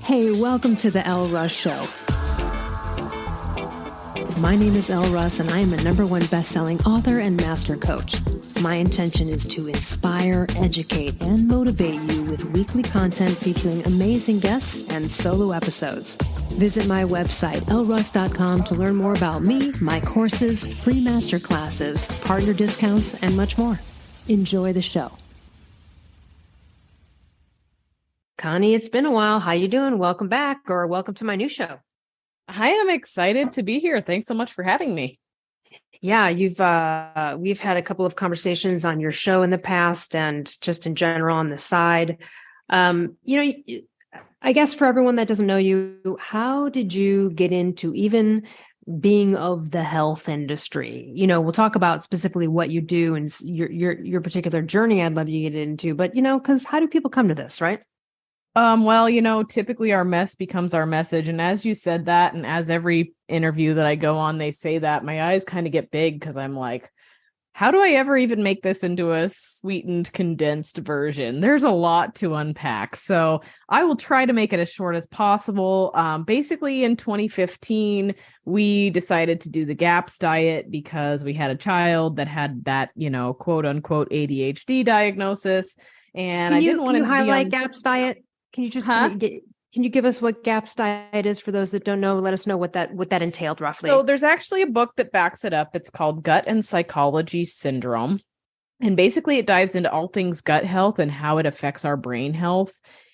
Hey, welcome to the Elle Russ Show. My name is Elle Russ, and I am a #1 best-selling author and master coach. My intention is to inspire, educate, and motivate you with weekly content featuring amazing guests and solo episodes. Visit my website, elleruss.com, to learn more about me, my courses, free masterclasses, partner discounts, and much more. Enjoy the show. Connie, it's been a while. How you doing? Welcome back, or welcome to my new show. I am excited to be here. Thanks so much for having me. Yeah, we've had a couple of conversations on your show in the past and just in general on the side. I guess for everyone that doesn't know you, how did you get into even being of the health industry? We'll talk about specifically what you do and your particular journey. I'd love you to get into, but because how do people come to this, right? Typically our mess becomes our message. And as you said that, and as every interview that I go on, they say that, my eyes kind of get big because I'm like, how do I ever even make this into a sweetened, condensed version? There's a lot to unpack. So I will try to make it as short as possible. Basically in 2015, we decided to do the GAPS diet because we had a child that had that, quote unquote ADHD diagnosis. And I didn't want to highlight GAPS diet. Can you just can you give us what GAPS diet is for those that don't know? Let us know what that entailed roughly. So there's actually a book that backs it up. It's called Gut and Psychology Syndrome. And basically it dives into all things gut health and how it affects our brain health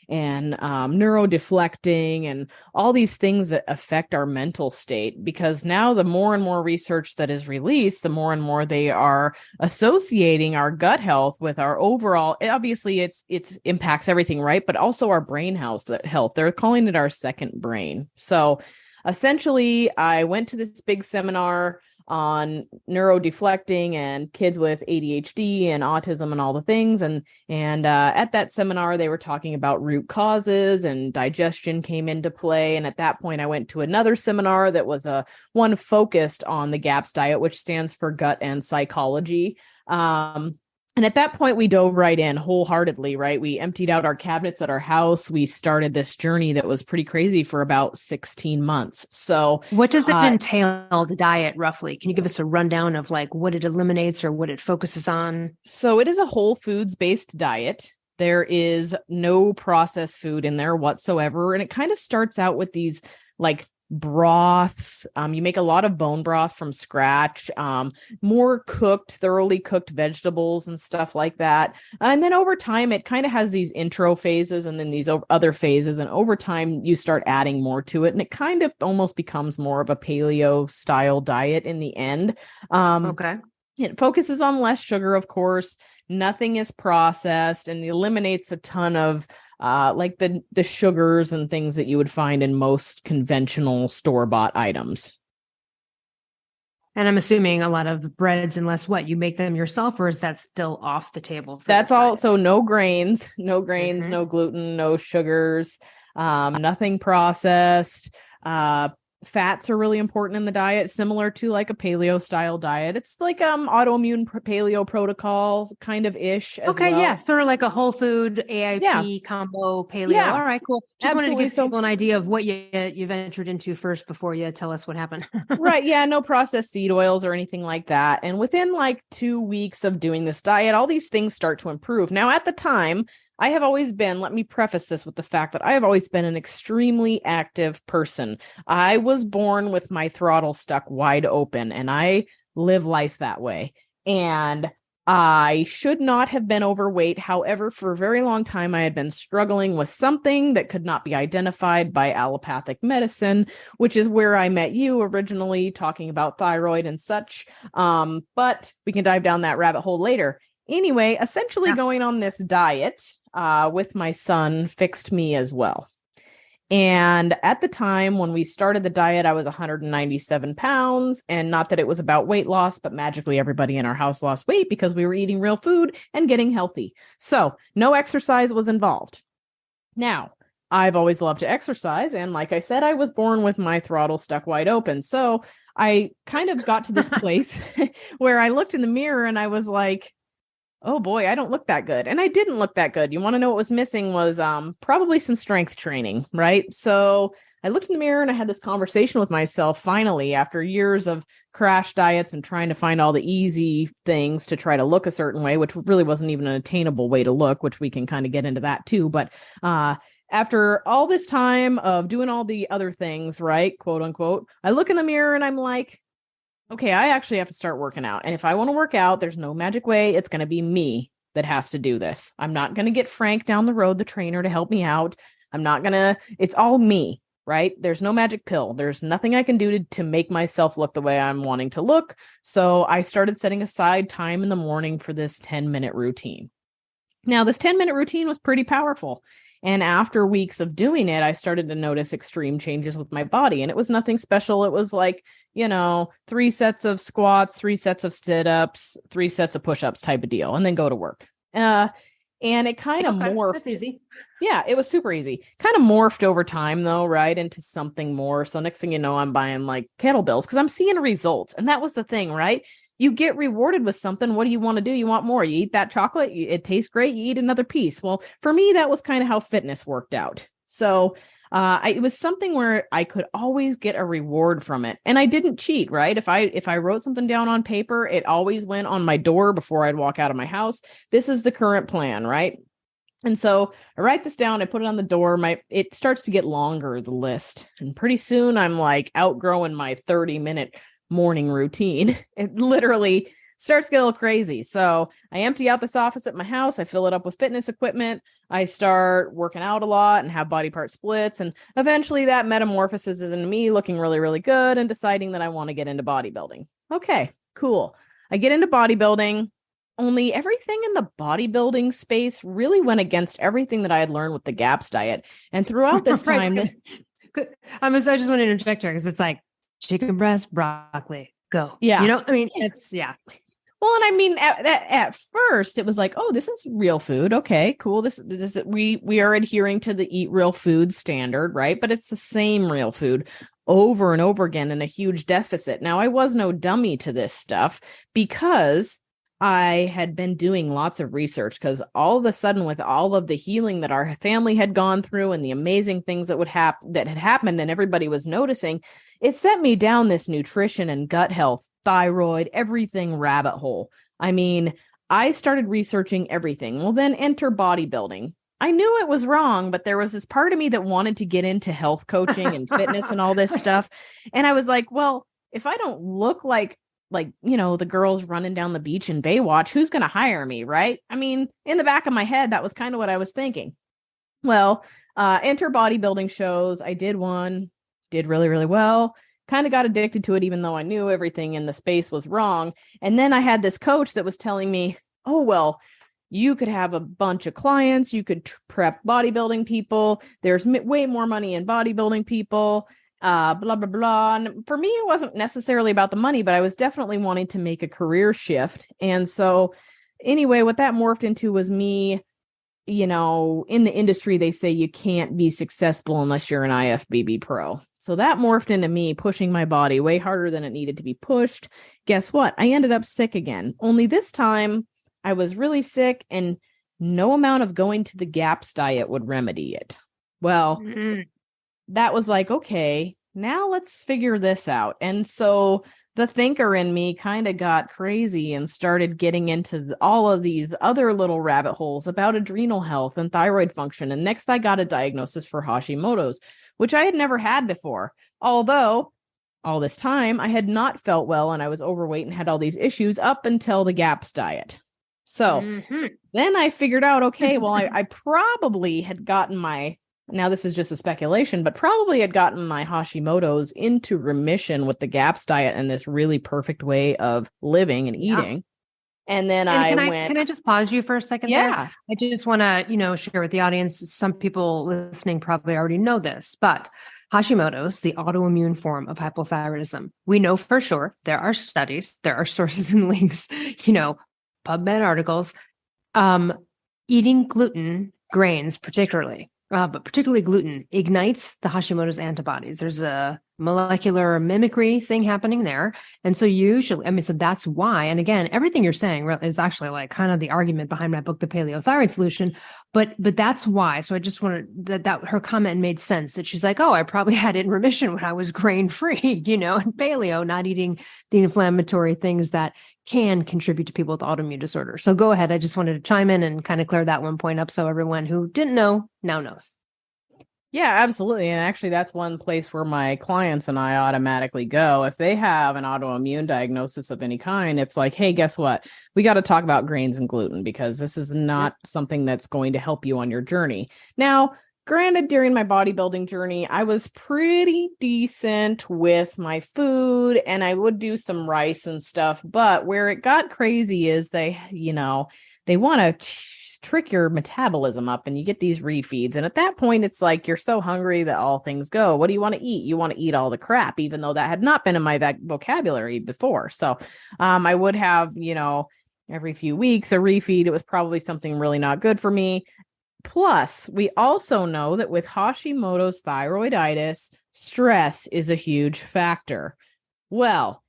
and neurodeflecting and all these things that affect our mental state. Because now the more and more research that is released, the more and more they are associating our gut health with our overall, obviously it's impacts everything, right? But also our brain health. They're calling it our second brain. So essentially I went to this big seminar on neurodeflecting and kids with ADHD and autism and all the things. And at that seminar, they were talking about root causes and digestion came into play. And at that point, I went to another seminar that was one focused on the GAPS diet, which stands for gut and psychology. And at that point, we dove right in wholeheartedly, right? We emptied out our cabinets at our house. We started this journey that was pretty crazy for about 16 months. So what does it entail, the diet, roughly? Can you give us a rundown of like what it eliminates or what it focuses on? So it is a whole foods-based diet. There is no processed food in there whatsoever. And it kind of starts out with these like broths. You make a lot of bone broth from scratch, more thoroughly cooked vegetables and stuff like that. And then over time, it kind of has these intro phases and then these other phases. And over time, you start adding more to it. And it kind of almost becomes more of a paleo style diet in the end. Okay. It focuses on less sugar, of course. Nothing is processed and eliminates a ton of like the sugars and things that you would find in most conventional store-bought items. And I'm assuming a lot of breads, unless you make them yourself, or is that still off the table? That's all. So no grains, no gluten, no sugars, nothing processed. Fats are really important in the diet, similar to like a paleo style diet. It's like autoimmune paleo protocol kind of ish. Okay, well. Yeah, sort of like a whole food AIP combo paleo. Yeah. All right, cool. Just wanted to give people an idea of what you've entered into first before you tell us what happened. Right. Yeah. No processed seed oils or anything like that. And within like 2 weeks of doing this diet, all these things start to improve. Now, at the time, I have always been, let me preface this with the fact that I have always been an extremely active person. I was born with my throttle stuck wide open, and I live life that way. And I should not have been overweight. However, for a very long time, I had been struggling with something that could not be identified by allopathic medicine, which is where I met you originally, talking about thyroid and such. But we can dive down that rabbit hole later. Anyway, essentially going on this diet with my son fixed me as well. And at the time when we started the diet, I was 197 pounds. And not that it was about weight loss, but magically everybody in our house lost weight because we were eating real food and getting healthy. So no exercise was involved. Now, I've always loved to exercise. And like I said, I was born with my throttle stuck wide open. So I kind of got to this place where I looked in the mirror and I was like, oh boy, I don't look that good. And I didn't look that good. You want to know what was missing was probably some strength training, right? So I looked in the mirror and I had this conversation with myself finally after years of crash diets and trying to find all the easy things to try to look a certain way, which really wasn't even an attainable way to look, which we can kind of get into that too. But after all this time of doing all the other things, right, quote unquote, I look in the mirror and I'm like, okay, I actually have to start working out. And if I want to work out, there's no magic way. It's going to be me that has to do this. I'm not going to get Frank down the road, the trainer, to help me out. It's all me. Right? There's no magic pill. There's nothing I can do to make myself look the way I'm wanting to look. So I started setting aside time in the morning for this 10-minute routine. Now, this 10-minute routine was pretty powerful. And after weeks of doing it, I started to notice extreme changes with my body. And it was nothing special. It was like, 3 sets of squats, 3 sets of sit-ups, 3 sets of push-ups type of deal, and then go to work. And it kind of morphed. That's easy. Yeah, it was super easy. Kind of morphed over time though, right? Into something more. So next thing you know, I'm buying like kettlebells because I'm seeing results. And that was the thing, right? You get rewarded with something. What do you want to do? You want more. You eat that chocolate. It tastes great. You eat another piece. Well, for me, that was kind of how fitness worked out. So it was something where I could always get a reward from it. And I didn't cheat, right? If I wrote something down on paper, it always went on my door before I'd walk out of my house. This is the current plan, right? And so I write this down, I put it on the door. It starts to get longer, the list. And pretty soon I'm like outgrowing my 30-minute morning routine. It literally starts to get a little crazy. So I empty out this office at my house. I fill it up with fitness equipment. I start working out a lot and have body part splits. And eventually that metamorphoses into me looking really, really good and deciding that I want to get into bodybuilding. Okay, cool. I get into bodybuilding. Only everything in the bodybuilding space really went against everything that I had learned with the GAPS diet. And throughout this time, I just want to interject here because it's like chicken breast, broccoli, go. Yeah. It's, yeah. Well, and I mean, at first it was like, oh, this is real food. Okay, cool. We are adhering to the eat real food standard, right? But it's the same real food over and over again in a huge deficit. Now, I was no dummy to this stuff because I had been doing lots of research, because all of a sudden, with all of the healing that our family had gone through and the amazing things that had happened and everybody was noticing, it sent me down this nutrition and gut health, thyroid, everything rabbit hole. I mean, I started researching everything. Well, then enter bodybuilding. I knew it was wrong, but there was this part of me that wanted to get into health coaching and fitness and all this stuff. And I was like, well, if I don't look like the girls running down the beach in Baywatch, who's going to hire me, right? I mean, in the back of my head, that was kind of what I was thinking. Well, enter bodybuilding shows. I did one, did really, really well, kind of got addicted to it, even though I knew everything in the space was wrong. And then I had this coach that was telling me, oh, well, you could have a bunch of clients. You could prep bodybuilding people. There's way more money in bodybuilding people. Blah, blah, blah. And for me, it wasn't necessarily about the money, but I was definitely wanting to make a career shift. And so anyway, what that morphed into was me, in the industry, they say you can't be successful unless you're an IFBB pro. So that morphed into me pushing my body way harder than it needed to be pushed. Guess what? I ended up sick again. Only this time I was really sick and no amount of going to the GAPS diet would remedy it. Well, that was like, okay, now let's figure this out. And so the thinker in me kind of got crazy and started getting into all of these other little rabbit holes about adrenal health and thyroid function. And next I got a diagnosis for Hashimoto's, which I had never had before. Although all this time I had not felt well and I was overweight and had all these issues up until the GAPS diet. So then I figured out, okay, well, I probably had gotten now this is just a speculation, but probably had gotten my Hashimoto's into remission with the GAPS diet and this really perfect way of living and eating. And then can I just pause you for a second? Yeah. There? I just want to, share with the audience. Some people listening probably already know this, but Hashimoto's, the autoimmune form of hypothyroidism. We know for sure there are studies, there are sources and links, PubMed articles, eating gluten, grains particularly, but particularly gluten, ignites the Hashimoto's antibodies. There's a molecular mimicry thing happening there. And so usually, I mean, so that's why. And again, everything you're saying is actually like kind of the argument behind my book, The Paleo Thyroid Solution. But that's why. So I just wanted that her comment made sense, that she's like, oh, I probably had it in remission when I was grain free, you know, and paleo, not eating the inflammatory things that can contribute to people with autoimmune disorders. So go ahead. I just wanted to chime in and kind of clear that one point up, so everyone who didn't know now knows. Yeah, absolutely. And actually, that's one place where my clients and I automatically go. If they have an autoimmune diagnosis of any kind, it's like, hey, guess what? We got to talk about grains and gluten, because this is not something that's going to help you on your journey. Now, granted, during my bodybuilding journey, I was pretty decent with my food and I would do some rice and stuff. But where it got crazy is they want to trick your metabolism up and you get these refeeds. And at that point, it's like you're so hungry that all things go. What do you want to eat? You want to eat all the crap, even though that had not been in my vocabulary before. So I would have, every few weeks a refeed. It was probably something really not good for me. Plus, we also know that with Hashimoto's thyroiditis, stress is a huge factor. Well,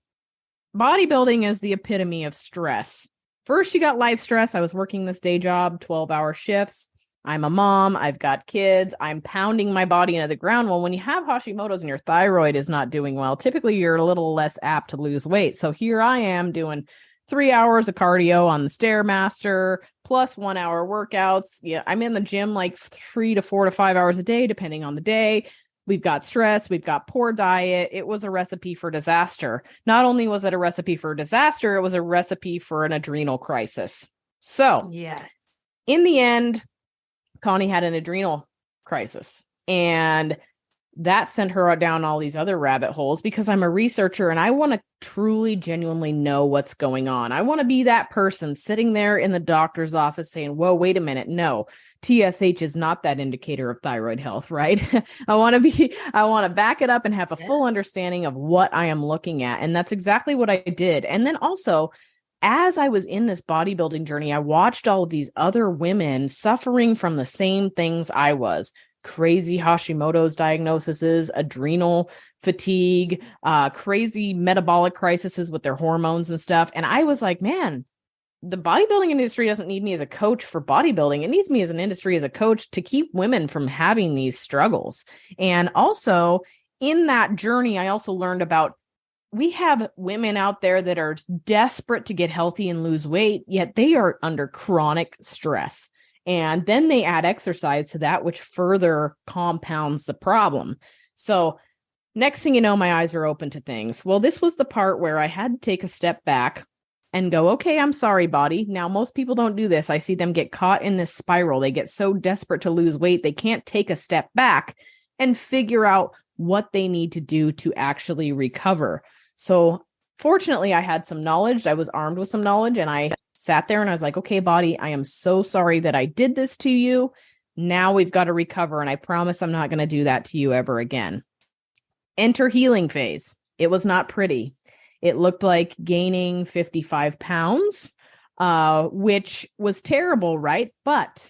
bodybuilding is the epitome of stress. First, you got life stress. I was working this day job, 12-hour shifts. I'm a mom. I've got kids. I'm pounding my body into the ground. Well, when you have Hashimoto's and your thyroid is not doing well, typically you're a little less apt to lose weight. So here I am doing 3 hours of cardio on the Stairmaster, plus 1 hour workouts. Yeah, I'm in the gym like 3 to 4 to 5 hours a day, depending on the day. We've got stress. We've got poor diet. It was a recipe for disaster. Not only was it a recipe for disaster, it was a recipe for an adrenal crisis. So, yes, in the end, Connie had an adrenal crisis, and that sent her down all these other rabbit holes, because I'm a researcher and I want to truly, genuinely know what's going on. I want to be that person sitting there in the doctor's office saying, whoa, wait a minute. No, TSH is not that indicator of thyroid health, right? I want to back it up and have a full understanding of what I am looking at. And that's exactly what I did. And then also, as I was in this bodybuilding journey, I watched all of these other women suffering from the same things I was. Crazy Hashimoto's diagnoses, adrenal fatigue, crazy metabolic crises with their hormones and stuff. And I was like, man, the bodybuilding industry doesn't need me as a coach for bodybuilding. It needs me as an industry as a coach to keep women from having these struggles. And also in that journey, I also learned about, we have women out there that are desperate to get healthy and lose weight, yet they are under chronic stress. And then they add exercise to that, which further compounds the problem. So next thing you know, my eyes are open to things. Well, this was the part where I had to take a step back and go, okay, I'm sorry, body. Now, most people don't do this. I see them get caught in this spiral. They get so desperate to lose weight, they can't take a step back and figure out what they need to do to actually recover. So fortunately, I had some knowledge. I was armed with some knowledge, and I sat there and I was like, okay, body, I am so sorry that I did this to you. Now we've got to recover. And I promise I'm not going to do that to you ever again. Enter healing phase. It was not pretty. It looked like gaining 55 pounds, which was terrible, right? But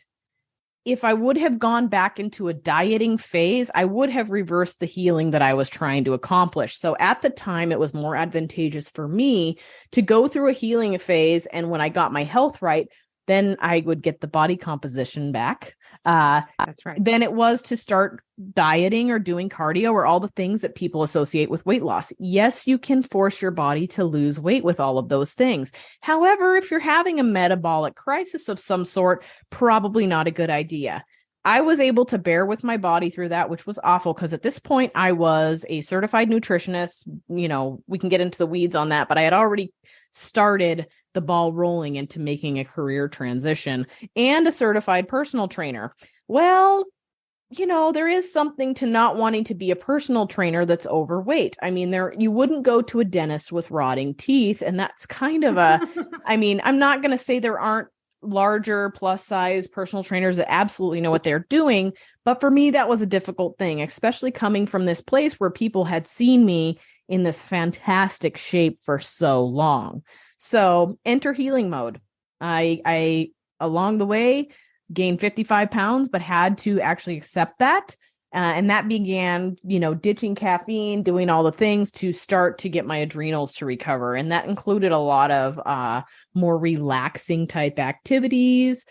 if I would have gone back into a dieting phase, I would have reversed the healing that I was trying to accomplish. So at the time, it was more advantageous for me to go through a healing phase. And when I got my health right, then I would get the body composition back. That's right. Then it was to start dieting or doing cardio or all the things that people associate with weight loss. Yes, you can force your body to lose weight with all of those things. However, if you're having a metabolic crisis of some sort, probably not a good idea. I was able to bear with my body through that, which was awful, because at this point I was a certified nutritionist. We can get into the weeds on that, but I had already started the ball rolling into making a career transition, and a certified personal trainer. Well, there is something to not wanting to be a personal trainer that's overweight. I mean, you wouldn't go to a dentist with rotting teeth. And that's kind of I'm not going to say there aren't larger plus size personal trainers that absolutely know what they're doing. But for me, that was a difficult thing, especially coming from this place where people had seen me in this fantastic shape for so long. So enter healing mode. I along the way gained 55 pounds, but had to actually accept that And that began, ditching caffeine, doing all the things to start to get my adrenals to recover. And that included a lot of more relaxing type activities,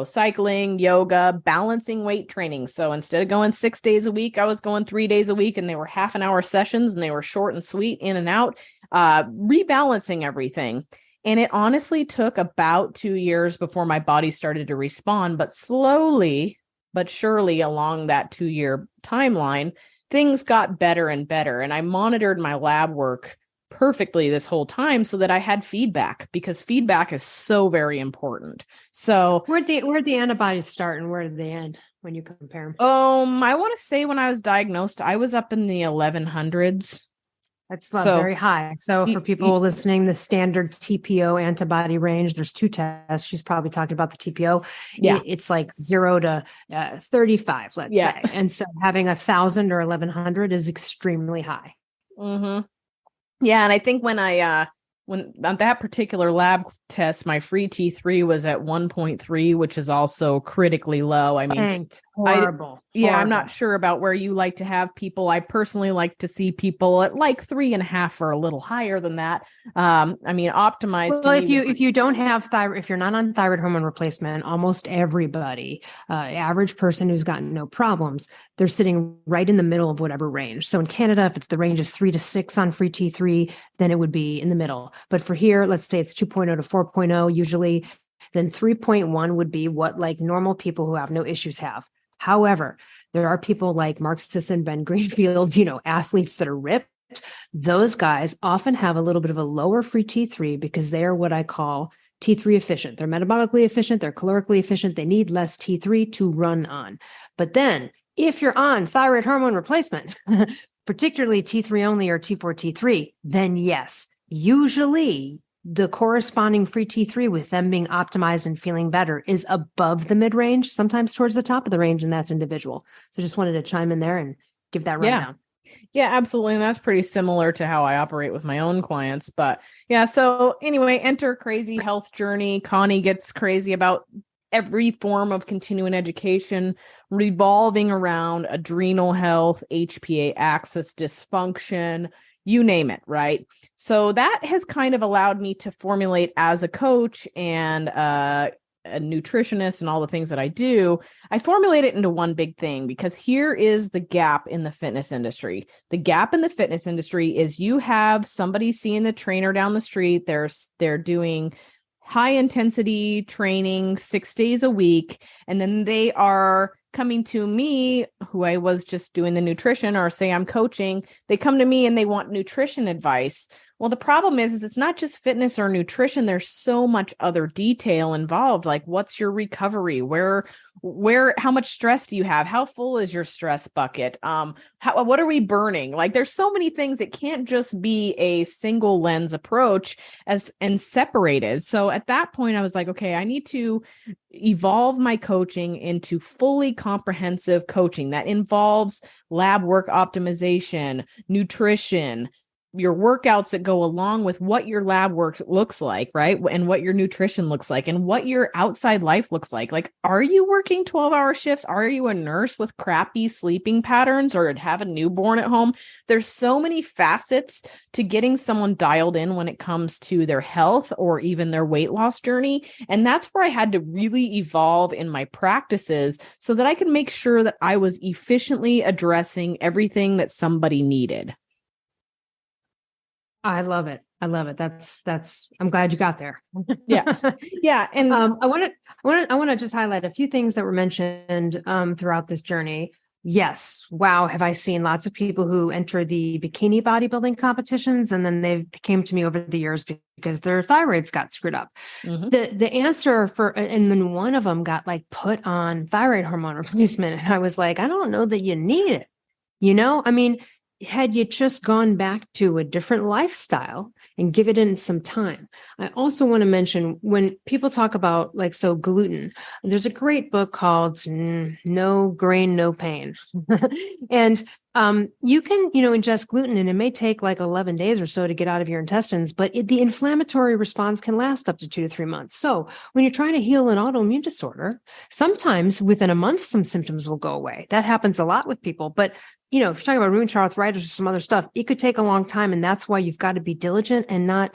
cycling, yoga, balancing weight training. So instead of going 6 days a week, I was going 3 days a week, and they were half an hour sessions, and they were short and sweet, in and out, rebalancing everything. And it honestly took about 2 years before my body started to respond, but slowly but surely along that 2-year timeline, things got better and better. And I monitored my lab work perfectly this whole time so that I had feedback, because feedback is so very important. So where'd the antibodies start and where did they end when you compare them? I want to say when I was diagnosed, I was up in the 1100s. That's very high. So for people listening, the standard TPO antibody range, there's 2 tests. She's probably talking about the TPO. Yeah. It's like 0 to 35, let's say. And so having 1,000 or 1,100 is extremely high. Mm-hmm. Yeah. And I think when on that particular lab test, my free T3 was at 1.3, which is also critically low. I mean, horrible. I'm not sure about where you like to have people. I personally like to see people at like 3.5 or a little higher than that. Optimized. Well, if you don't have thyroid, if you're not on thyroid hormone replacement, almost everybody, average person who's gotten no problems, they're sitting right in the middle of whatever range. So in Canada, if it's the range is 3 to 6 on free T3, then it would be in the middle. But for here, let's say it's 2.0 to 4.0 usually, then 3.1 would be what like normal people who have no issues have. However, there are people like Mark Sisson, Ben Greenfield, athletes that are ripped. Those guys often have a little bit of a lower free T3 because they are what I call T3 efficient. They're metabolically efficient. They're calorically efficient. They need less T3 to run on. But then if you're on thyroid hormone replacement, particularly T3 only or T4, T3, then yes, usually the corresponding free T3 with them being optimized and feeling better is above the mid-range, sometimes towards the top of the range, and that's individual. So just wanted to chime in there and give that rundown. Yeah, absolutely. And that's pretty similar to how I operate with my own clients. But yeah, so anyway, enter crazy health journey. Connie gets crazy about every form of continuing education revolving around adrenal health, HPA axis dysfunction, you name it, right? So that has kind of allowed me to formulate as a coach and a nutritionist and all the things that I do. I formulate it into one big thing, because here is the gap in the fitness industry. The gap in the fitness industry is you have somebody seeing the trainer down the street. They're doing high intensity training 6 days a week, and then they are coming to me, who I was just doing the nutrition, or say I'm coaching, they come to me and they want nutrition advice. Well, the problem is it's not just fitness or nutrition. There's so much other detail involved. Like, what's your recovery? How much stress do you have? How full is your stress bucket? What are we burning? Like, there's so many things. It can't just be a single lens approach and separated. So at that point I was like, okay, I need to evolve my coaching into fully comprehensive coaching that involves lab work optimization, nutrition, your workouts that go along with what your lab work looks like, right? And what your nutrition looks like and what your outside life looks like. Like, are you working 12-hour shifts? Are you a nurse with crappy sleeping patterns or have a newborn at home? There's so many facets to getting someone dialed in when it comes to their health or even their weight loss journey. And that's where I had to really evolve in my practices so that I could make sure that I was efficiently addressing everything that somebody needed. I love it. That's, I'm glad you got there. Yeah. Yeah. And I want to just highlight a few things that were mentioned throughout this journey. Yes. Wow. Have I seen lots of people who enter the bikini bodybuilding competitions and then they came to me over the years because their thyroids got screwed up. Mm-hmm. The answer and then one of them got like put on thyroid hormone replacement. And I was like, I don't know that you need it. I mean, had you just gone back to a different lifestyle and give it in some time. I also want to mention when people talk about gluten, there's a great book called No Grain, No Pain. And you can, ingest gluten and it may take 11 days or so to get out of your intestines, but the inflammatory response can last up to 2 to 3 months. So when you're trying to heal an autoimmune disorder, sometimes within a month, some symptoms will go away. That happens a lot with people, but if you're talking about rheumatoid arthritis or some other stuff, it could take a long time. And that's why you've got to be diligent and not,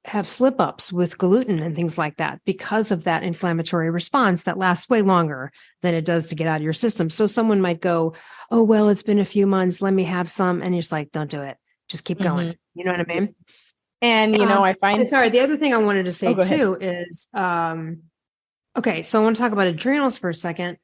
have slip ups with gluten and things like that because of that inflammatory response that lasts way longer than it does to get out of your system. So someone might go, oh, well, it's been a few months. Let me have some. And you're just like, don't do it. Just keep going. You know what I mean? And, I find. Sorry. The other thing I wanted to say too is, okay. So I want to talk about adrenals for a second.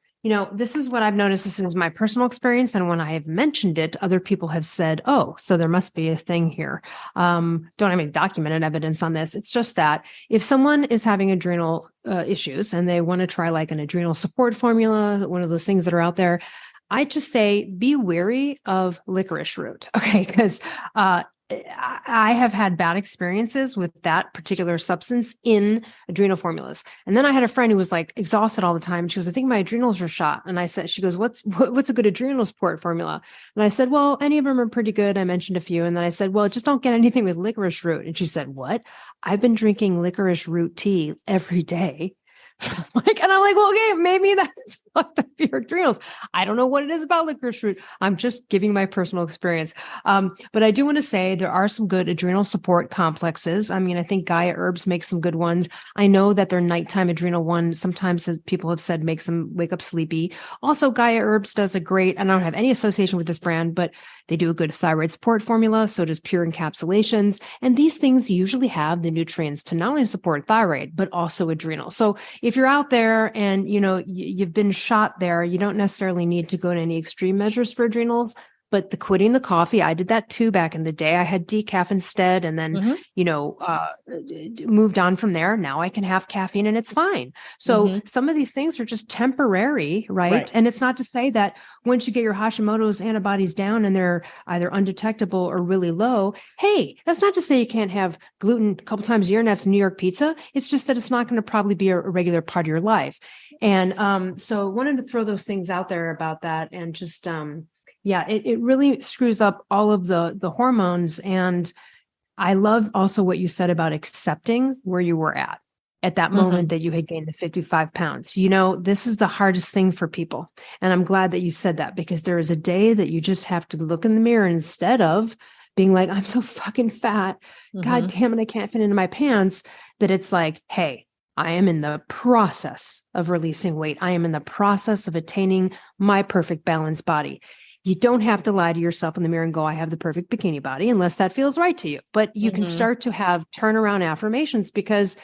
This is what I've noticed. This is my personal experience. And when I have mentioned it, other people have said, oh, so there must be a thing here. Don't have any documented evidence on this. It's just that if someone is having adrenal issues and they want to try an adrenal support formula, one of those things that are out there, I just say, be wary of licorice root. Okay. Because I have had bad experiences with that particular substance in adrenal formulas. And then I had a friend who was exhausted all the time. She goes, I think my adrenals are shot. And I said, she goes, what's a good adrenal support formula? And I said, well, any of them are pretty good. I mentioned a few. And then I said, well, just don't get anything with licorice root. And she said, what? I've been drinking licorice root tea every day. And I'm like, well, okay, maybe that's fucked up your adrenals. I don't know what it is about licorice root. I'm just giving my personal experience. But I do want to say there are some good adrenal support complexes. I mean, I think Gaia Herbs makes some good ones. I know that their nighttime adrenal one, sometimes as people have said, makes them wake up sleepy. Also, Gaia Herbs does a great, and I don't have any association with this brand, but they do a good thyroid support formula. So does Pure Encapsulations. And these things usually have the nutrients to not only support thyroid, but also adrenal. So if you're out there and, you've been shot there, you don't necessarily need to go to any extreme measures for adrenals, but quitting the coffee, I did that too back in the day. I had decaf instead and then, moved on from there. Now I can have caffeine and it's fine. So some of these things are just temporary, right? And it's not to say that once you get your Hashimoto's antibodies down and they're either undetectable or really low, hey, that's not to say you can't have gluten a couple times a year and have some New York pizza. It's just that it's not going to probably be a regular part of your life. And so I wanted to throw those things out there about that and just, it really screws up all of the hormones. And I love also what you said about accepting where you were at that moment that you had gained the 55 pounds. This is the hardest thing for people. And I'm glad that you said that because there is a day that you just have to look in the mirror instead of being like, I'm so fucking fat. God damn it, I can't fit into my pants. That it's like, hey, I am in the process of releasing weight. I am in the process of attaining my perfect balanced body. You don't have to lie to yourself in the mirror and go, I have the perfect bikini body, unless that feels right to you. But you can start to have turnaround affirmations because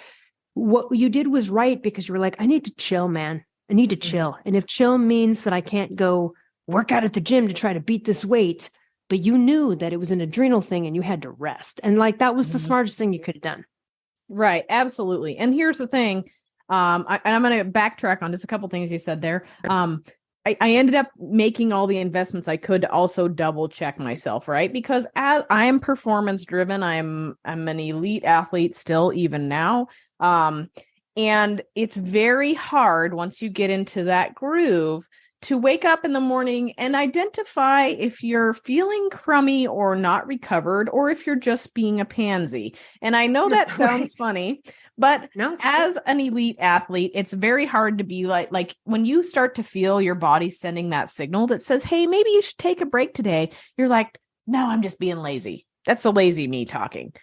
what you did was right because you were like, I need to chill, man. I need to chill. And if chill means that I can't go work out at the gym to try to beat this weight, but you knew that it was an adrenal thing and you had to rest. And that was the smartest thing you could have done. Right. Absolutely. And here's the thing. I'm going to backtrack on just a couple things you said there. I ended up making all the investments I could to also double check myself, right? Because as I am performance driven, I'm an elite athlete still, even now. And it's very hard once you get into that groove to wake up in the morning and identify if you're feeling crummy or not recovered, or if you're just being a pansy. And I know that sounds funny, but as an elite athlete, it's very hard to be like when you start to feel your body sending that signal that says, hey, maybe you should take a break today. You're like, no, I'm just being lazy. That's the lazy me talking.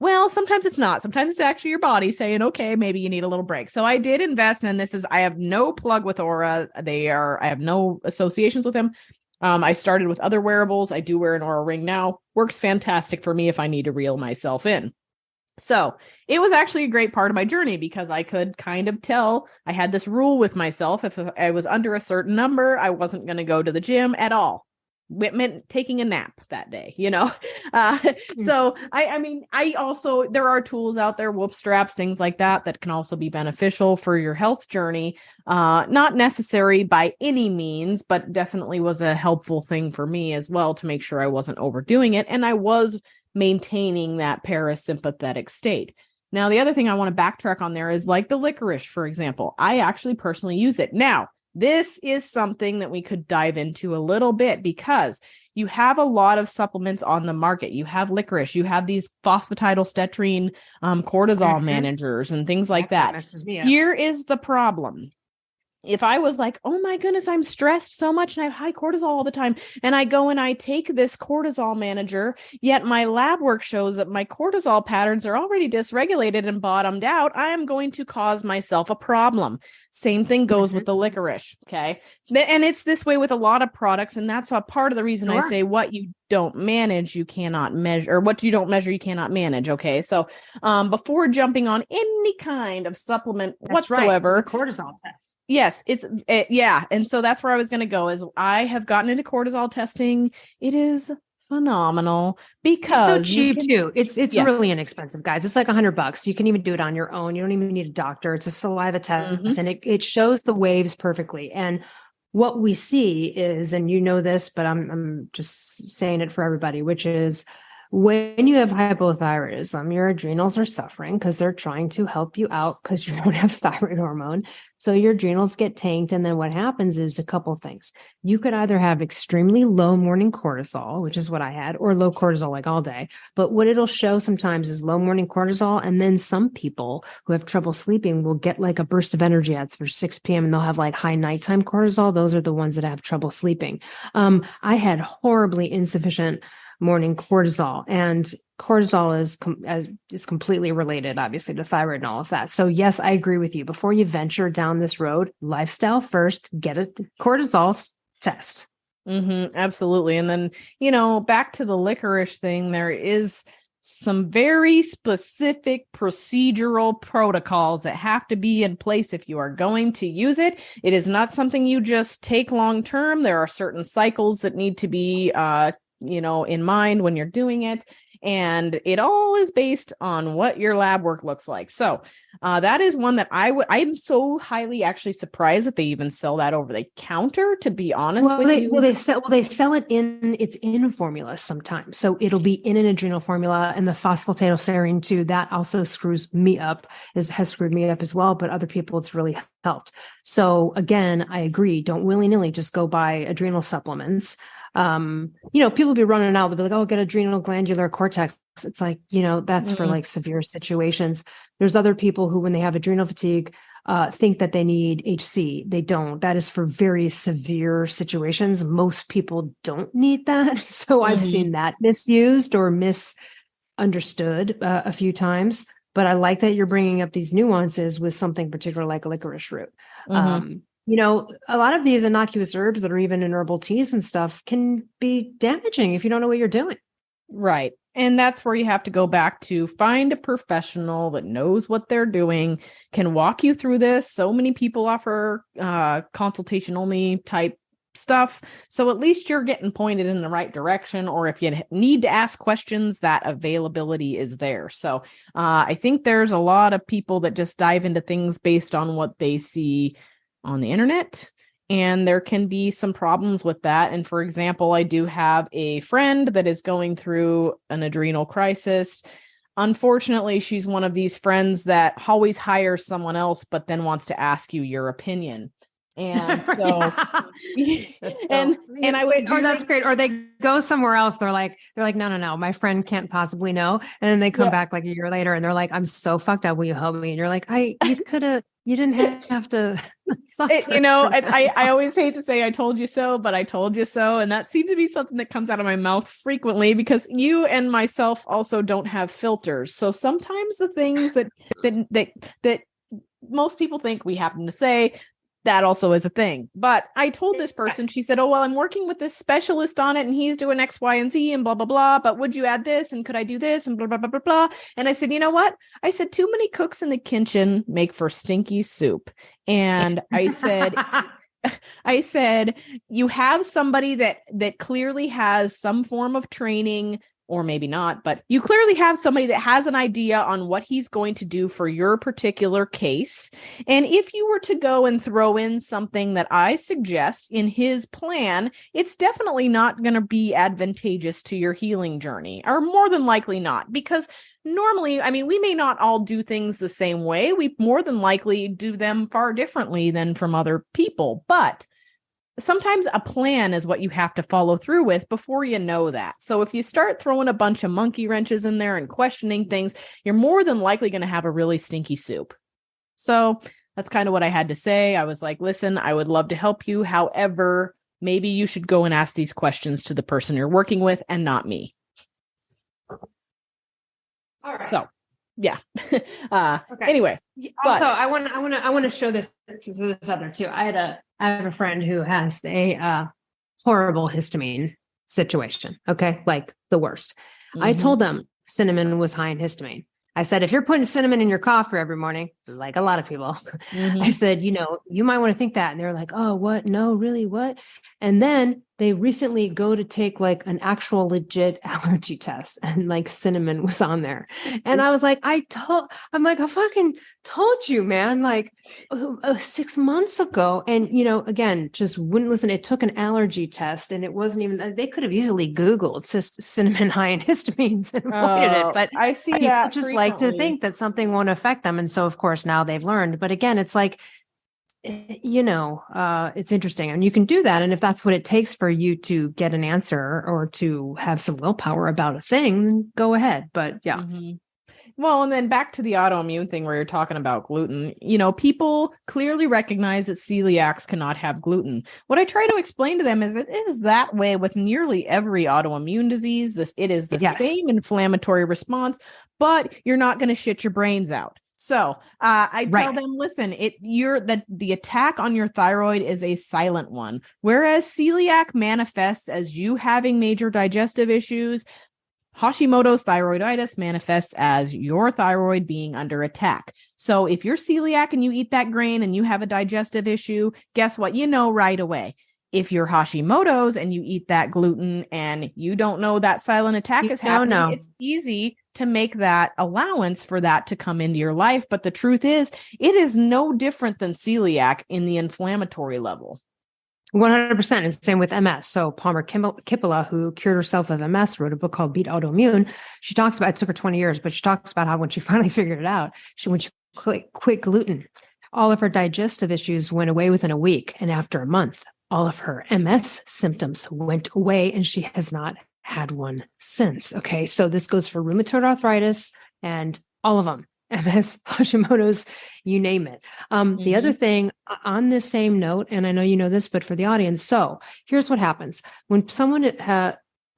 Well, sometimes it's not. Sometimes it's actually your body saying, okay, maybe you need a little break. So I did invest in this. I have no plug with Aura. I have no associations with them. I started with other wearables. I do wear an Aura ring now. Works fantastic for me if I need to reel myself in. So it was actually a great part of my journey because I could kind of tell I had this rule with myself. If I was under a certain number, I wasn't going to go to the gym at all. meant taking a nap that day, so I mean, I also, there are tools out there, whoop straps, things like that can also be beneficial for your health journey. Not necessary by any means, but definitely was a helpful thing for me as well to make sure I wasn't overdoing it. And I was maintaining that parasympathetic state. Now, the other thing I want to backtrack on there is like the licorice, for example. I actually personally use it. Now, this is something that we could dive into a little bit because you have a lot of supplements on the market. You have licorice, you have these phosphatidylstetrine, cortisol managers and things like that. Here is the problem. If I was like, oh my goodness, I'm stressed so much and I have high cortisol all the time, and I go and I take this cortisol manager, yet my lab work shows that my cortisol patterns are already dysregulated and bottomed out, I am going to cause myself a problem. Same thing goes with the licorice. Okay. And it's this way with a lot of products. And that's a part of the reason I say what you don't manage, you cannot measure, or what you don't measure, you cannot manage. Okay. So before jumping on any kind of supplement whatsoever, right. Cortisol test. Yes, yeah. And so that's where I was going to go is I have gotten into cortisol testing. It is phenomenal because it's so cheap too. It's really inexpensive, guys. It's like $100. You can even do it on your own. You don't even need a doctor. It's a saliva test and it shows the waves perfectly. And what we see is, and you know this, but I'm just saying it for everybody, which is when you have hypothyroidism, your adrenals are suffering because they're trying to help you out because you don't have thyroid hormone. So your adrenals get tanked. And then what happens is a couple of things. You could either have extremely low morning cortisol, which is what I had, or low cortisol like all day. But what it'll show sometimes is low morning cortisol. And then some people who have trouble sleeping will get like a burst of energy at for 6 p.m. and they'll have like high nighttime cortisol. Those are the ones that have trouble sleeping. I had horribly insufficient morning cortisol, and cortisol is completely related, obviously, to thyroid and all of that. So yes, I agree with you. Before you venture down this road, lifestyle first, get a cortisol test. Absolutely. And then, back to the licorice thing, there is some very specific procedural protocols that have to be in place if you are going to use it. It is not something you just take long term. There are certain cycles that need to be in mind when you're doing it. And it all is based on what your lab work looks like. So that is one that I'm so highly actually surprised that they even sell that over the counter, to be honest with you. They sell it it's in formula sometimes. So it'll be in an adrenal formula, and the phosphatidylserine too, that also screws me up, has screwed me up as well. But other people, it's really helped. So again, I agree. Don't willy-nilly just go buy adrenal supplements. People be running out, they'll be like, oh, get adrenal glandular cortex. It's like, that's for like severe situations. There's other people who, when they have adrenal fatigue, think that they need HC. They don't. That is for very severe situations. Most people don't need that. So I've seen that misused or misunderstood a few times, but I like that you're bringing up these nuances with something particular like a licorice root. A lot of these innocuous herbs that are even in herbal teas and stuff can be damaging if you don't know what you're doing. Right. And that's where you have to go back to find a professional that knows what they're doing, can walk you through this. So many people offer consultation only type stuff. So at least you're getting pointed in the right direction, or if you need to ask questions, that availability is there. So I think there's a lot of people that just dive into things based on what they see on the internet, and there can be some problems with that. And for example, I do have a friend that is going through an adrenal crisis. Unfortunately, she's one of these friends that always hires someone else, but then wants to ask you your opinion. And so, and I was, that's great. Or they go somewhere else. They're like, no, my friend can't possibly know. And then they come back like a year later and they're like, I'm so fucked up. Will you help me? And you're like, you didn't have to. I always hate to say I told you so, but I told you so. And that seems to be something that comes out of my mouth frequently because you and myself also don't have filters. So sometimes the things that most people think we happen to say, that also is a thing. But I told this person, she said, oh, well, I'm working with this specialist on it and he's doing X, Y, and Z and blah, blah, blah. But would you add this? And could I do this? And blah, blah, blah, blah, blah. And I said, you know what? I said, too many cooks in the kitchen make for stinky soup. And I said, I said, you have somebody that clearly has some form of training, or maybe not, but you clearly have somebody that has an idea on what he's going to do for your particular case. And if you were to go and throw in something that I suggest in his plan, it's definitely not going to be advantageous to your healing journey, or more than likely not, because normally, I mean, we may not all do things the same way. We more than likely do them far differently than from other people, but sometimes a plan is what you have to follow through with before you know that. So if you start throwing a bunch of monkey wrenches in there and questioning things, you're more than likely going to have a really stinky soup. So that's kind of what I had to say. I was like, listen, I would love to help you. However, maybe you should go and ask these questions to the person you're working with and not me. All right. So yeah. Okay. Anyway. Also, I want to show this to this other too. I have a friend who has a horrible histamine situation. Okay. Like the worst. Mm-hmm. I told them cinnamon was high in histamine. I said, if you're putting cinnamon in your coffee every morning, like a lot of people, mm-hmm. I said, you might want to think that. And they're like, oh, what? No, really? What? And then they recently go to take like an actual legit allergy test, and like cinnamon was on there. And I was like, I fucking told you, man, like 6 months ago. And, again, just wouldn't listen. It took an allergy test, and it wasn't even, they could have easily Googled just cinnamon high in histamines and avoided it. But I see people that just frequently. like to think that something won't affect them. And so, of course, now they've learned. But again, it's like, it's interesting, and you can do that. And if that's what it takes for you to get an answer or to have some willpower about a thing, then go ahead. But yeah. Mm-hmm. Well, and then back to the autoimmune thing where you're talking about gluten, people clearly recognize that celiacs cannot have gluten. What I try to explain to them is that it is that way with nearly every autoimmune disease. It is the same inflammatory response, but you're not going to shit your brains out. So I tell them, listen, the attack on your thyroid is a silent one, whereas celiac manifests as you having major digestive issues. Hashimoto's thyroiditis manifests as your thyroid being under attack. So if you're celiac and you eat that grain and you have a digestive issue, guess what? Right away. If you're Hashimoto's and you eat that gluten and you don't know that silent attack is happening, it's easy to make that allowance for that to come into your life. But the truth is, it is no different than celiac in the inflammatory level. 100%. And same with MS. So Palmer Kippola, who cured herself of MS, wrote a book called Beat Autoimmune. She talks about, it took her 20 years, but she talks about how when she finally figured it out, when she quit gluten, all of her digestive issues went away within a week. And after a month, all of her MS symptoms went away, and she has not had one since. Okay. So this goes for rheumatoid arthritis and all of them. MS, Hashimoto's, you name it. The other thing on this same note, and I know you know this, but for the audience, so here's what happens. When someone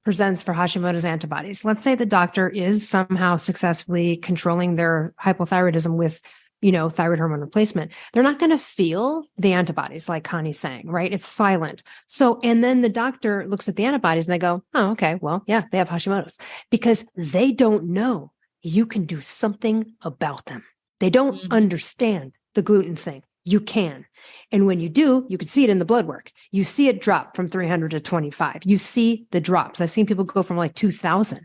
presents for Hashimoto's antibodies, let's say the doctor is somehow successfully controlling their hypothyroidism with thyroid hormone replacement, they're not going to feel the antibodies like Connie's saying, right? It's silent. So, and then the doctor looks at the antibodies and they go, oh, okay, well, yeah, they have Hashimoto's, because they don't know you can do something about them. They don't understand the gluten thing. You can. And when you do, you can see it in the blood work. You see it drop from 300 to 25. You see the drops. I've seen people go from like 2000,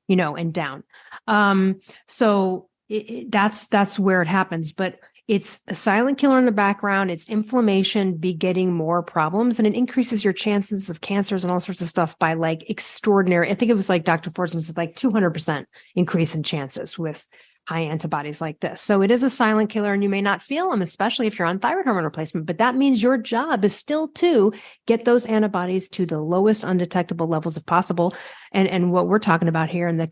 and down. So that's where it happens, but it's a silent killer in the background. It's inflammation begetting more problems, and it increases your chances of cancers and all sorts of stuff by like extraordinary. I think it was like Dr. Forsman said, like 200% increase in chances with high antibodies like this. So it is a silent killer, and you may not feel them, especially if you're on thyroid hormone replacement, but that means your job is still to get those antibodies to the lowest undetectable levels if possible. And what we're talking about here and the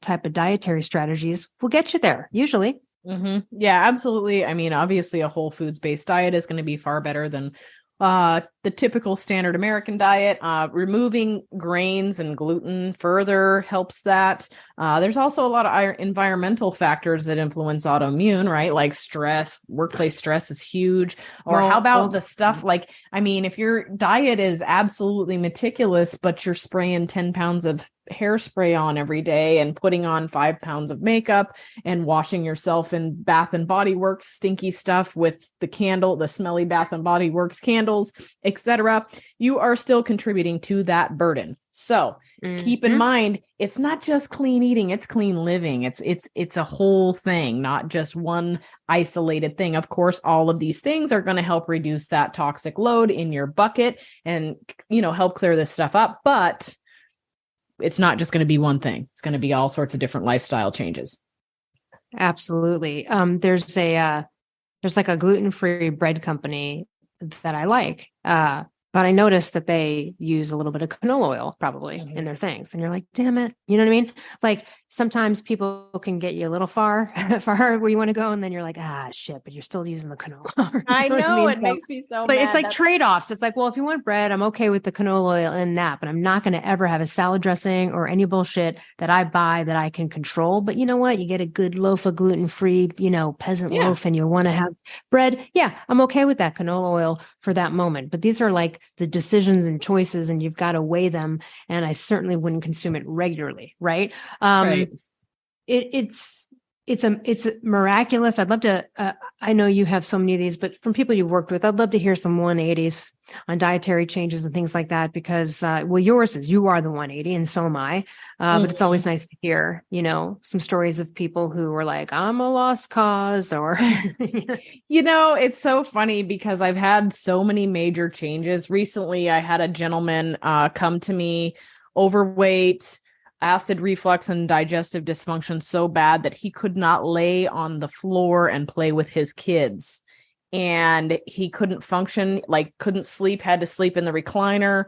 type of dietary strategies will get you there usually. Mm-hmm. Yeah, absolutely. I mean, obviously a whole foods based diet is going to be far better than the typical standard American diet. Removing grains and gluten further helps that. There's also a lot of environmental factors that influence autoimmune, right? Like stress, workplace stress is huge. Or how about the stuff like, I mean, if your diet is absolutely meticulous, but you're spraying 10 pounds of hairspray on every day and putting on 5 pounds of makeup and washing yourself in Bath and Body Works stinky stuff with the smelly Bath and Body Works candle, candles, etc., you are still contributing to that burden. So keep in mind, it's not just clean eating, it's clean living. It's a whole thing, not just one isolated thing. Of course, all of these things are going to help reduce that toxic load in your bucket and, help clear this stuff up. But it's not just going to be one thing. It's going to be all sorts of different lifestyle changes. Absolutely. There's like a gluten-free bread company that I like. But I noticed that they use a little bit of canola oil probably in their things. And you're like, damn it. You know what I mean? Like sometimes people can get you a little far where you want to go. And then you're like, shit, but you're still using the canola. I know it makes me so but mad. It's like trade-offs. It's like, well, if you want bread, I'm okay with the canola oil in that, but I'm not going to ever have a salad dressing or any bullshit that I buy that I can control. But you know what? You get a good loaf of gluten-free, peasant loaf and you want to have bread. Yeah, I'm okay with that canola oil for that moment. But these are like the decisions and choices, and you've got to weigh them. And I certainly wouldn't consume it regularly. Right. Right. It's miraculous. I'd love to, I know you have so many of these, but from people you've worked with, I'd love to hear some 180s on dietary changes and things like that, because, yours is, you are the 180 and so am I. But it's always nice to hear, some stories of people who were like, I'm a lost cause or, it's so funny because I've had so many major changes. Recently, I had a gentleman come to me, overweight, acid reflux and digestive dysfunction so bad that he could not lay on the floor and play with his kids. And he couldn't function, couldn't sleep, had to sleep in the recliner.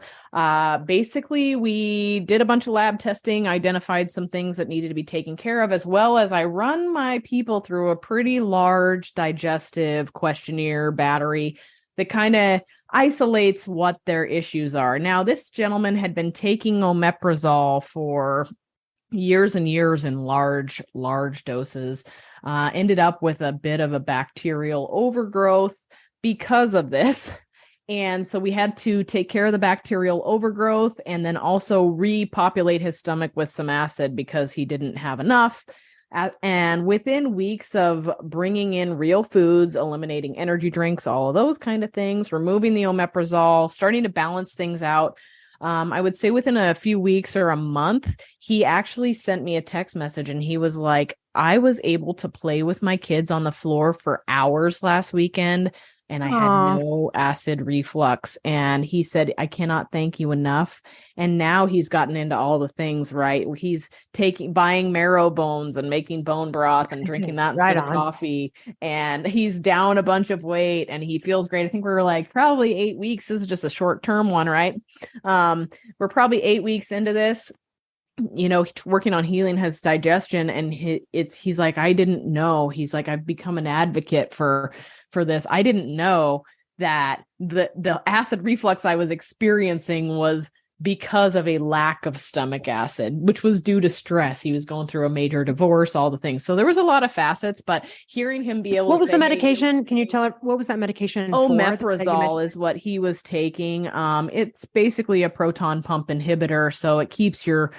Basically, we did a bunch of lab testing, identified some things that needed to be taken care of, as well as I run my people through a pretty large digestive questionnaire battery that kind of isolates what their issues are. Now, this gentleman had been taking omeprazole for years and years in large doses, ended up with a bit of a bacterial overgrowth because of this. And so we had to take care of the bacterial overgrowth and then also repopulate his stomach with some acid because he didn't have enough. And within weeks of bringing in real foods, eliminating energy drinks, all of those kind of things, removing the omeprazole, starting to balance things out, I would say within a few weeks or a month, he actually sent me a text message and he was like, I was able to play with my kids on the floor for hours last weekend and I had no acid reflux. And he said, I cannot thank you enough. And now he's gotten into all the things, right? He's buying marrow bones and making bone broth and drinking that instead of coffee. And he's down a bunch of weight and he feels great. I think we're like probably 8 weeks. This is just a short-term one, right? We're probably 8 weeks into this. Working on healing his digestion, and he's like, I didn't know. He's like, I've become an advocate for this. I didn't know that the acid reflux I was experiencing was because of a lack of stomach acid, which was due to stress. He was going through a major divorce, all the things. So there was a lot of facets, but hearing him be able what to was say, the medication? Can you tell her what was that medication? Omeprazole is what he was taking. It's basically a proton pump inhibitor. So it keeps your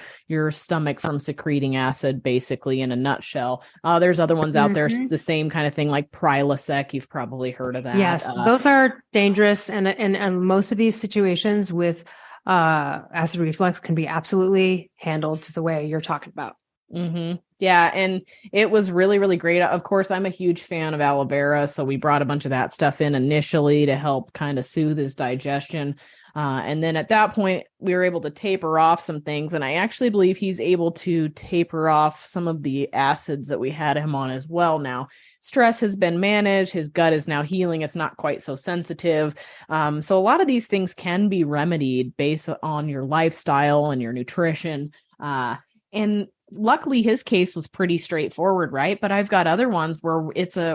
stomach from secreting acid, basically, in a nutshell. There's other ones out there, the same kind of thing, like Prilosec. You've probably heard of that. Yes, those are dangerous. And most of these situations with acid reflux can be absolutely handled the way you're talking about. Yeah. And it was really, really great. Of course, I'm a huge fan of aloe vera. So we brought a bunch of that stuff in initially to help kind of soothe his digestion. And then at that point, we were able to taper off some things. And I actually believe he's able to taper off some of the acids that we had him on as well now. Stress has been managed. His gut is now healing. It's not quite so sensitive. So a lot of these things can be remedied based on your lifestyle and your nutrition. And luckily his case was pretty straightforward, right? But I've got other ones where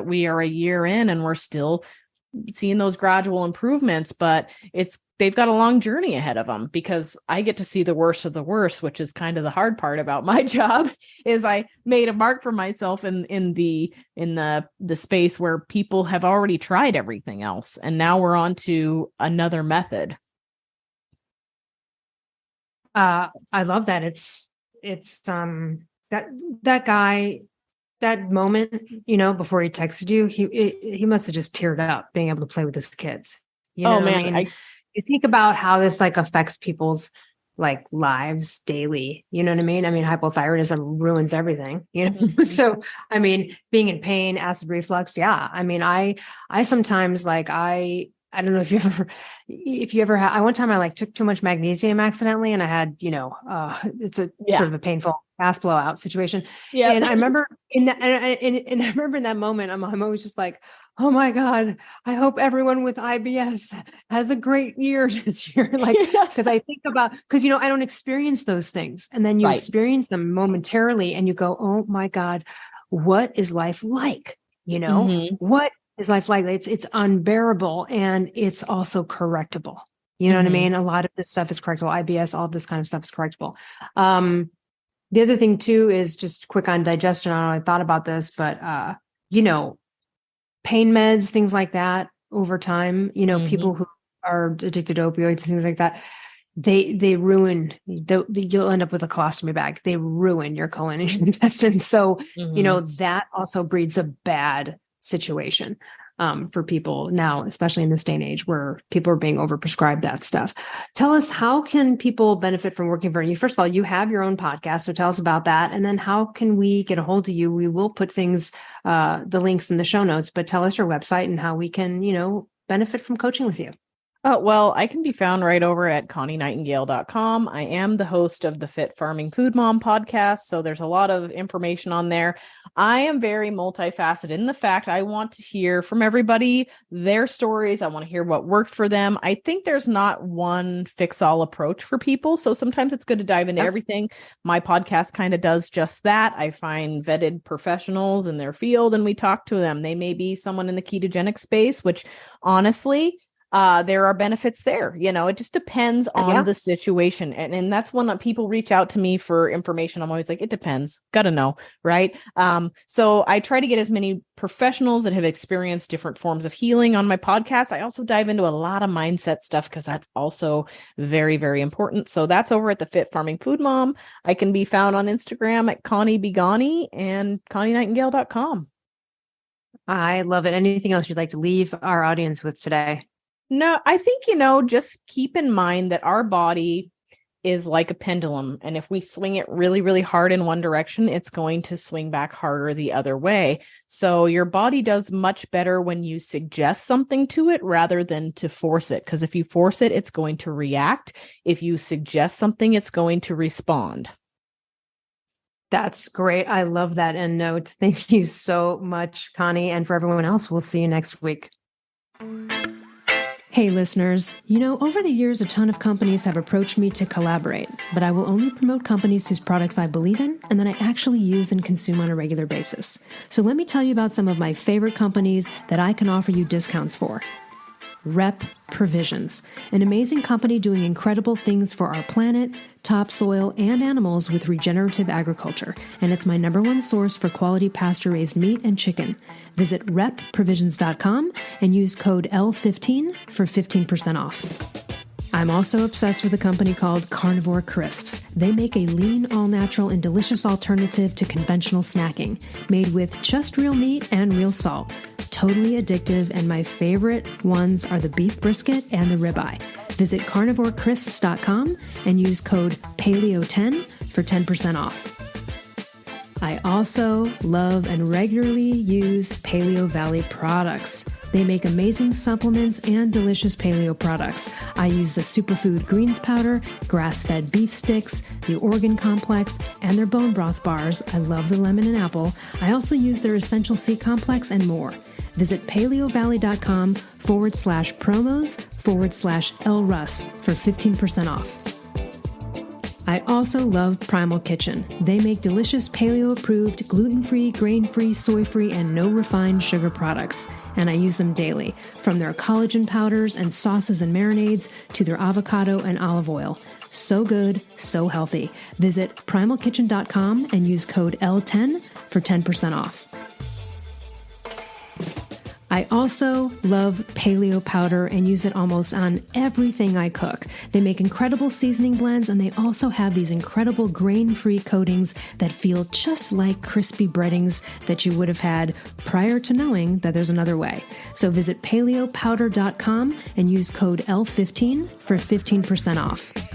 we are a year in and we're still seeing those gradual improvements, but they've got a long journey ahead of them because I get to see the worst of the worst, which is kind of the hard part about my job. Is I made a mark for myself in the space where people have already tried everything else, and now we're on to another method. I love that. It's that guy. That moment, before he texted you, he must have just teared up being able to play with his kids. You know Oh what I man, mean? You think about how this like affects people's like lives daily. You know what I mean? I mean, hypothyroidism ruins everything, you know? So, I mean, being in pain, acid reflux. Yeah. I mean, I sometimes like, I don't know if you ever had, one time I like took too much magnesium accidentally and I had, it's a sort of a painful gas blowout situation. Yeah. And I remember in that, and I remember in that moment, I'm always just like, oh my God, I hope everyone with IBS has a great year this year. Like, because I think about, because, I don't experience those things. And then you experience them momentarily and you go, oh my God, what is life like? What is life like? It's unbearable and it's also correctable. You know what I mean? A lot of this stuff is correctable. IBS, all this kind of stuff is correctable. The other thing too is just quick on digestion. I don't know, I thought about this, but pain meds, things like that over time, people who are addicted to opioids, things like that, they ruin you'll end up with a colostomy bag. They ruin your colon and your intestines. So, that also breeds a bad situation for people now, especially in this day and age where people are being overprescribed that stuff. Tell us, how can people benefit from working for you? First of all, you have your own podcast, so tell us about that. And then how can we get a hold of you? We will put things, the links in the show notes, but tell us your website and how we can, benefit from coaching with you. Well, I can be found right over at ConnieNightingale.com. I am the host of the Fit Farming Food Mom podcast, so there's a lot of information on there. I am very multifaceted in the fact I want to hear from everybody, their stories. I want to hear what worked for them. I think there's not one fix-all approach for people, so sometimes it's good to dive into everything. My podcast kind of does just that. I find vetted professionals in their field and we talk to them. They may be someone in the ketogenic space, which honestly, there are benefits there. It just depends on the situation. And that's when people reach out to me for information. I'm always like, it depends. Got to know. Right. So I try to get as many professionals that have experienced different forms of healing on my podcast. I also dive into a lot of mindset stuff because that's also very, very important. So that's over at the Fit Farming Food Mom. I can be found on Instagram at Connie Begani and ConnieNightingale.com. I love it. Anything else you'd like to leave our audience with today? No, I think, just keep in mind that our body is like a pendulum. And if we swing it really, really hard in one direction, it's going to swing back harder the other way. So your body does much better when you suggest something to it rather than to force it. Because if you force it, it's going to react. If you suggest something, it's going to respond. That's great. I love that end note. Thank you so much, Connie. And for everyone else, we'll see you next week. Hey, listeners, over the years, a ton of companies have approached me to collaborate, but I will only promote companies whose products I believe in and that I actually use and consume on a regular basis. So let me tell you about some of my favorite companies that I can offer you discounts for. Rep Provisions, an amazing company doing incredible things for our planet, topsoil, and animals with regenerative agriculture, and it's my #1 source for quality pasture-raised meat and chicken. Visit repprovisions.com and use code L15 for 15% off. I'm also obsessed with a company called Carnivore Crisps. They make a lean, all-natural, and delicious alternative to conventional snacking, made with just real meat and real salt. Totally addictive, and my favorite ones are the beef brisket and the ribeye. Visit carnivorecrisps.com and use code PALEO10 for 10% off. I also love and regularly use Paleo Valley products. They make amazing supplements and delicious paleo products. I use the superfood greens powder, grass-fed beef sticks, the organ complex, and their bone broth bars. I love the lemon and apple. I also use their essential C complex and more. Visit paleovalley.com/promos/Elle Russ for 15% off. I also love Primal Kitchen. They make delicious paleo-approved, gluten-free, grain-free, soy-free, and no refined sugar products. And I use them daily, from their collagen powders and sauces and marinades to their avocado and olive oil. So good, so healthy. Visit primalkitchen.com and use code L10 for 10% off. I also love paleo powder and use it almost on everything I cook. They make incredible seasoning blends, and they also have these incredible grain-free coatings that feel just like crispy breadings that you would have had prior to knowing that there's another way. So visit paleopowder.com and use code L15 for 15% off.